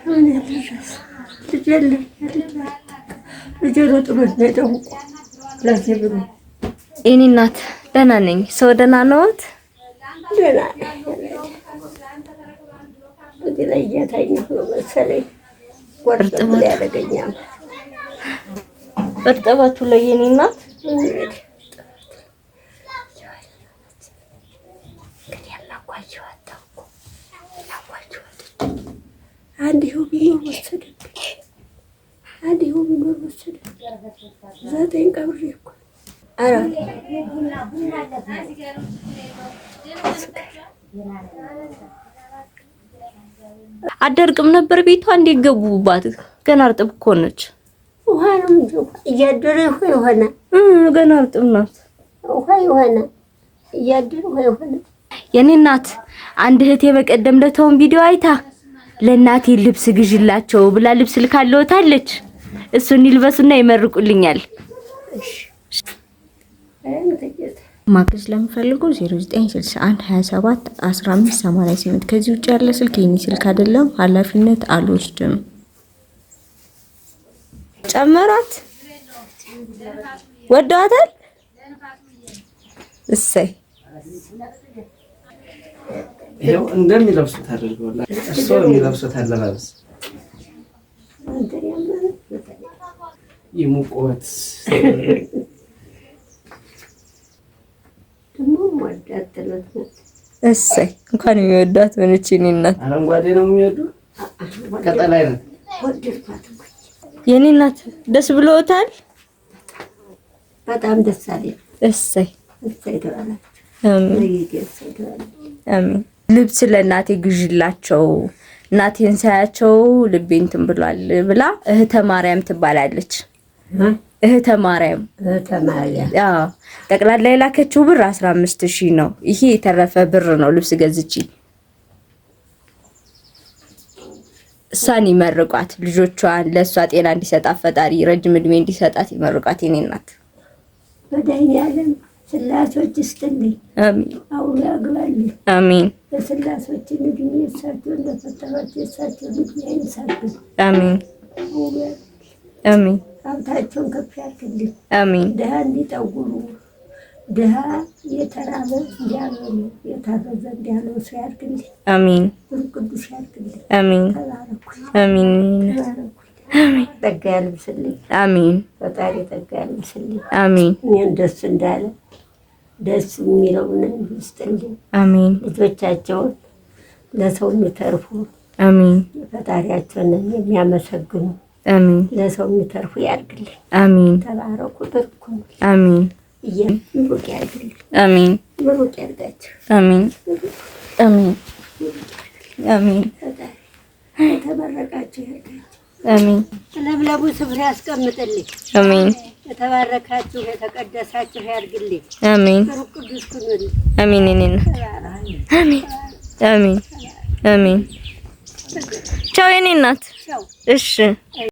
ምን ያለሽ ልጅል ልጅል ጥሩት ነው ለዚህ ብሎ የኔ እናት ደህና ነኝ። ሰው ደህና ነዎት? ደህና ወዲህ ላይ እየተኛሁ ነው መሰለኝ። ወርጥበት ያደርገኛል እርጥበቱ ላይ የኔ እናት አንድ ይሁን ቢኖር ወሰደ አንድ ይሁን ቢኖር ወሰደ 9 ቀብሬ እኮ ኧረ አደርቅም ነበር ቤቷ እንዲገቡባት ገና እርጥብ እኮ ነች። ውሃ ነው እያደረ ይሆነ ገና እርጥብ ናት። ውሃ ይሆነ እያደረ ይሆነ የኔ እናት አንድ እህቴ በቀደም ለታውን ቪዲዮ አይታ ለእናቴ ልብስ ግዥላቸው ብላ ልብስ ልካለውታለች። እሱን ይልበሱና ይመርቁልኛል። ማግዝ ለምፈልጉ 0961 27 15 88 ከዚህ ውጭ ያለ ስልክ የኔ ስልክ አይደለም። ኃላፊነት አልወስድም። ጨመራት ወደዋታል። እሰይ ይሄው እንደሚለብሱት አድርገውላ እሱ የሚለብሱት አለባበስ ይሙቆት እሰይ እንኳን የሚወዳት ሆነች። የኔ እናት አረንጓዴ ነው የሚወዱ ቀጠላ አይነት የኔ እናት ደስ ብሎታል። በጣም ደስ አለኝ። እሰይ እሰይ ተባለ። አሜን። ልብስ ለእናቴ ግዥላቸው እናቴን ሳያቸው ልቤ እንትን ብሏል ብላ እህተ ማርያም ትባላለች። እህተ ማርያም አዎ ጠቅላላ የላከችው ብር 15000 ነው። ይሄ የተረፈ ብር ነው። ልብስ ገዝጪ እሷን ይመርቋት። ልጆቿን ለሷ ጤና እንዲሰጣት ፈጣሪ ረጅም እድሜ እንዲሰጣት ይመርቋት። የኔ እናት በዳይያለም ስላሶች ይስጥልኝ። አሜን። አውላ ያግባልኝ። አሜን። በስላሶች እድሜ ይሰጣቸው እንደፈጠራቸው ይሰጣቸው እድሜ ይሰጣቸው። አሜን። አሜን። ሀብታቸውን ከፍ ያድርግልኝ። አሜን። ድሀ እንዲጠጉሩ ድሀ የተራበ እንዲያበሉ የታረዘ እንዲያለብሱ ያድርግልኝ። አሜን። ቅዱስ ያድርግልኝ። አሜን። ተባረኩ። አሜን። አሜን። ጸጋ ያልብስልኝ። አሜን። ፈጣሪ ጸጋ ያልብስልኝ። አሜን። እኔን ደስ እንዳለ ደስ የሚለውን ይስጥልኝ። አሜን። ልጆቻቸውን ለሰው የሚተርፉ አሜን። ፈጣሪያቸውን የሚያመሰግኑ አሜን። ለሰው የሚተርፉ ያድርግልኝ። አሜን። ተባረኩ። በርኩ። አሜን። ምሩቅ ያድርግልኝ። አሜን። ምሩቅ ያድርጋችሁ። አሜን። አሜን። አሜን። የተመረቃችሁ ያድርጋችሁ። አሜን። ለምለሙ ስፍራ ያስቀምጥልኝ። አሜን። የተባረካችሁ የተቀደሳችሁ ያድርግልኝ። አሜን። ሩቅ ቅዱስ ኩኑልኝ። አሜን። እኔና አሜን። አሜን። አሜን። ቻው የኔ እናት። እሺ